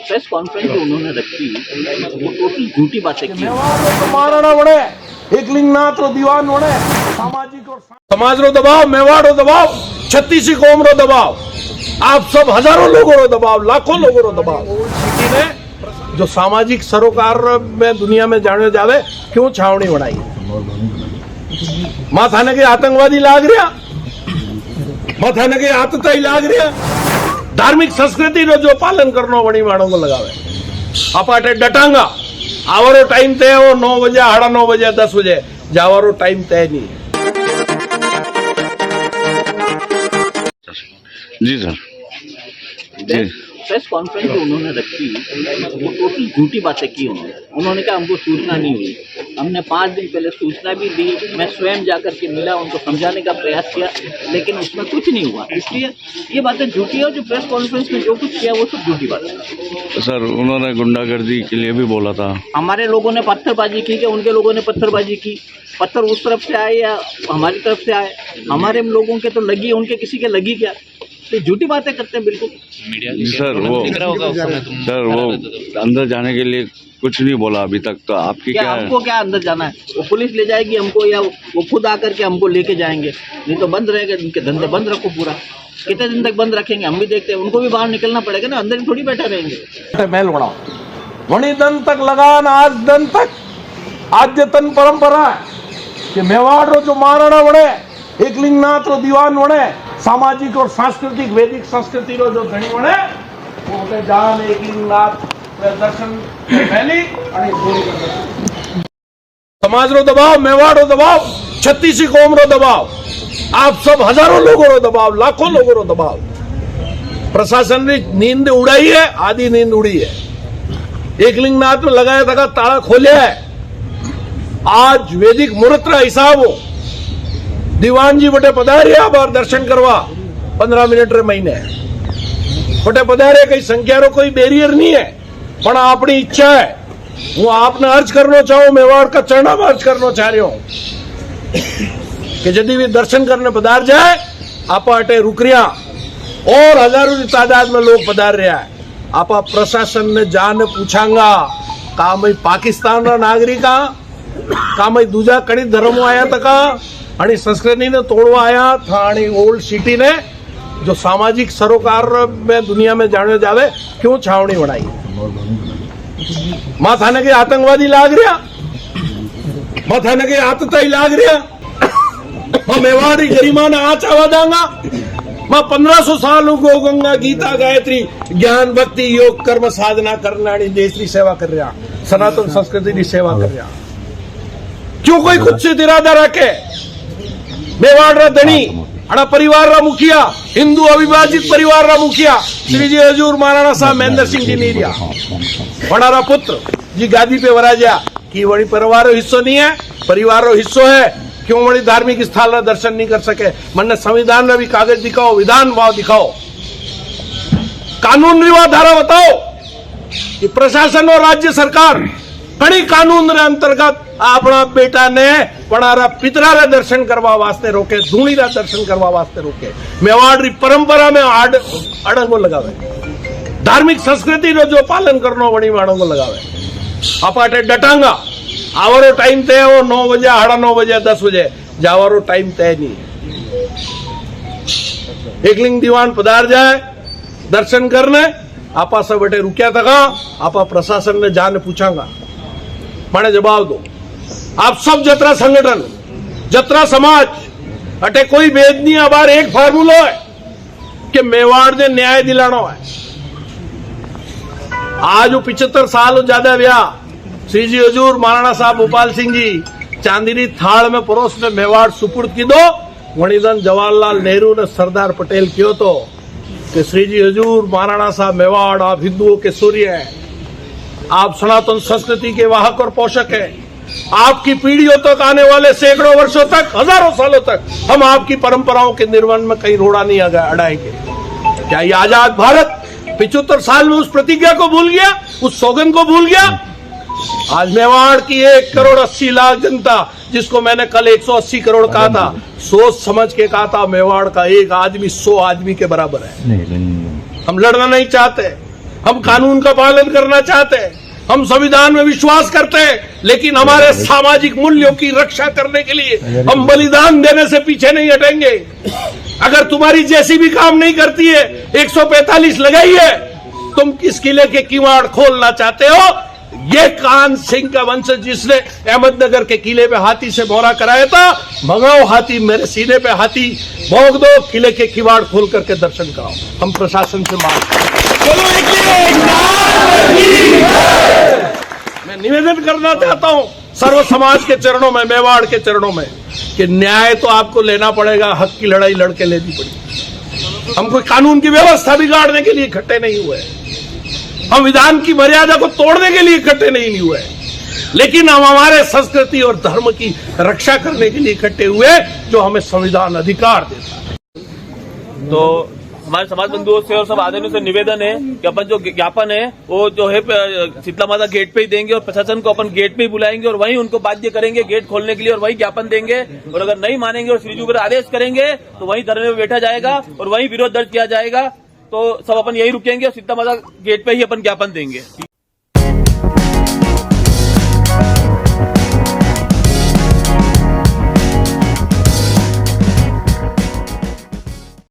Press conference जो उन्होंने रखी वो टोटल झूठी बातें की। महाराणा वड़े एकलिंगनाथ रो दीवान वड़े सामाजिक और समाज रो दबाव, मेवाड़ रो दबाव, 36 कौम रो दबाव, आप सब हजारों लोगों रो दबाव, लाखों लोगों रो दबाव। सिटी ने जो सामाजिक सरोकार में दुनिया में जाने जावे क्यों छावनी बनाई? माथाने के आतंकवादी लाग रहा, माथाने के आतताई लाग रहा, धार्मिक संस्कृति रो जो पालन करनो वणी माणो को लगावे। अपाटे डटांगा आवरो टाइम तय हो 9 बजे, 9:30 बजे, 10 बजे जावारो टाइम तय नहीं है। जी सर, जी प्रेस कॉन्फ्रेंस जो उन्होंने रखी वो टोटल झूठी बातें की। उन्होंने कहा हमको सूचना नहीं हुई। हमने 5 दिन पहले सूचना भी दी, मैं स्वयं जाकर के मिला, उनको समझाने का प्रयास किया, लेकिन उसमें कुछ नहीं हुआ। इसलिए ये बातें झूठी है। जो प्रेस कॉन्फ्रेंस में जो कुछ किया वो सब झूठी बात है। सर, उन्होंने गुंडागर्दी के लिए भी बोला था। हमारे लोगों ने पत्थरबाजी की कि उनके लोगों ने पत्थरबाजी की? पत्थर उस तरफ से आए या हमारी तरफ से आए? हमारे लोगों के तो लगी, उनके किसी के लगी क्या? तो झूठी बातें करते हैं बिल्कुल। सर वो अंदर जाने के लिए कुछ नहीं बोला अभी तक। तो आपकी क्या है? हमको क्या अंदर जाना है? वो पुलिस ले जाएगी हमको या वो खुद आकर के हमको लेके जाएंगे? नहीं तो बंद रहेगा, इनके धंधे बंद रखो पूरा। कितने दिन तक बंद रखेंगे? हम भी देखते हैं, उनको भी बाहर निकलना पड़ेगा ना, अंदर थोड़ी बैठे रहेंगे। महल बनाओ, वणी दन तक लगान आज दन तक आद्यतन परंपरा है कि मेवाड़ रो जो महाराणा वड़े एकलिंगनाथ रो दीवान वड़े सामाजिक और सांस्कृतिक वैदिक संस्कृति रो जो धणी वड़े वो होते जान एकलिंगनाथ दर्शन पहली आणि गोरी का दर्शन। समाज रो दबाव, मेवाड़ रो दबाव, 36 कौम रो दबाव, आप सब हजारों लोगों रो दबाव, लाखों लोगों रो दबाव। प्रशासन ने नींद उड़ाई है, आधी नींद उड़ी है। एकलिंगनाथ में लगाया था ताला खोलिया है। आज वैदिक मुहूर्त रा हिसाब हो, दीवान जी बटे पधारिया बार दर्शन करवा 15 मिनट रे महीने बटे पधारे। कई संख्या रो कोई बैरियर नहीं है, पण अपनी इच्छा है। हूँ आपने अर्ज करना चाहूं, मेवाड़ का चरणाम अर्ज करना चाह रही हूं कि यदि भी दर्शन करने पधार जाए आप अटे रुक रहा और हजारों की तादाद में लोग पधार रहा है। आप प्रशासन ने जाने पूछांगा का मैं पाकिस्तान रा नागरिक का मैं दूजा कड़ी धर्म आया था का आणि संस्कृति ने तोड़वा आया था आणि ओल्ड सिटी ने जो सामाजिक सरोकार में दुनिया में जाने जावे क्यों छावनी बनाई? माथाने के आतंकवादी लाग रहा, माथाने के आतताई लाग रहा। मैं मेवाड़ी गरिमा ने आ चावा दांगा। मैं 1500 साल को गंगा गीता गायत्री ज्ञान भक्ति योग कर्म साधना करने देश की सेवा कर रहा, सनातन संस्कृति की सेवा कर रहा। क्यों कोई खुद से इरादा रखे? मेवाड़ रा धनी अड़ा परिवार रा मुखिया, हिंदू अविभाजित परिवार रा मुखिया श्री जी हजूर महाराणा साहब महेंद्र सिंह जी नीरिया वणारा पुत्र जी गादी पे वराजा की वही परिवार रो हिस्सो नहीं है, परिवार रो हिस्सो है। क्यों वही धार्मिक स्थल रा दर्शन नहीं कर सके? मन संविधान रा भी कागज दिखाओ, विधान भाव दिखाओ, कानून रिवा धारा बताओ कि प्रशासन और राज्य सरकार कड़ी कानून रे अंतर्गत अपना बेटा ने पणारा पितरा रे दर्शन करवा वास्ते रोके, धूणी रा दर्शन करवा वास्ते रोके। मेवाड़ री परंपरा में अड़ंगो लगावे, धार्मिक संस्कृति रो जो पालन करनो वणी माणो को लगावे। अपाटे डटांगा आवरो टाइम तय हो 9 बजे, 9:30 बजे, 10 बजे जावारो टाइम तय नहीं है। एकलिंग दीवान पधार जाए दर्शन करने, आपा सब बटे रुकिया था, आपा प्रशासन ने जाने पूछांगा, मैंने जवाब दो। आप सब जतरा संगठन, जतरा समाज अटे कोई भेद नहीं। अबार एक फार्मूला है कि मेवाड़ ने न्याय दिलाना है। आज 75 साल ज्यादा ब्याह श्री जी हजूर महाराणा साहब भोपाल सिंह जी चांदीनी थाल में परोस में मेवाड़ सुपुर्द की दो। वणीदन जवाहरलाल नेहरू ने सरदार पटेल कियो तो कि श्री जी हजूर महाराणा साहब मेवाड़ आप हिंदुओं के सूर्य हैं, आप सनातन संस्कृति के वाहक और पोषक हैं। आपकी पीढ़ियों तक, आने वाले सैकड़ों वर्षों तक, हजारों सालों तक हम आपकी परंपराओं के निर्वहन में कहीं रोड़ा नहीं अड़ाएंगे। क्या ये आजाद भारत 75 साल में उस प्रतिज्ञा को भूल गया, उस सौगंध को भूल गया? आज मेवाड़ की 1 करोड़ 80 लाख जनता, जिसको मैंने कल 180 करोड़ कहा था, सोच समझ के कहा था, मेवाड़ का एक आदमी 100 आदमी के बराबर है। हम लड़ना नहीं चाहते, हम कानून का पालन करना चाहते हैं, हम संविधान में विश्वास करते हैं, लेकिन हमारे सामाजिक मूल्यों की रक्षा करने के लिए हम बलिदान देने से पीछे नहीं हटेंगे। अगर तुम्हारी जैसी भी काम नहीं करती है, 145 लगाई है, तुम किस किले के किवाड़ खोलना चाहते हो? ये कान सिंह का वंशज जिसने अहमदनगर के किले पे हाथी से मोहरा कराया था, भगाओ हाथी, मेरे सीने पे हाथी भोग दो, किले के किवाड़ खोल करके दर्शन कराओ। हम प्रशासन से मांग मैं निवेदन करना चाहता हूं सर्व समाज के चरणों में, मेवाड़ के चरणों में, कि न्याय तो आपको लेना पड़ेगा, हक की लड़ाई लड़के लेनी पड़ेगी। हम कोई कानून की व्यवस्था बिगाड़ने के लिए इकट्ठे नहीं हुए, हम विधान की मर्यादा को तोड़ने के लिए इकट्ठे नहीं हुए, लेकिन हम हमारे संस्कृति और धर्म की रक्षा करने के लिए इकट्ठे हुए, जो हमें संविधान अधिकार देता है। तो हमारे समाज बंधुओं से और सब आदरणीयों से निवेदन है कि अपन जो ज्ञापन है वो जो है शीतला माता गेट पे ही देंगे और प्रशासन को अपन गेट पे ही बुलाएंगे और वहीं उनको बाध्य करेंगे गेट खोलने के लिए और वहीं ज्ञापन देंगे। और अगर नहीं मानेंगे और श्रीजू पर आदेश करेंगे तो वहीं धरने में बैठा जाएगा और वहीं विरोध दर्ज किया जाएगा। तो सब अपन यही रुकेंगे और शीतला माता गेट पे ही अपन ज्ञापन देंगे।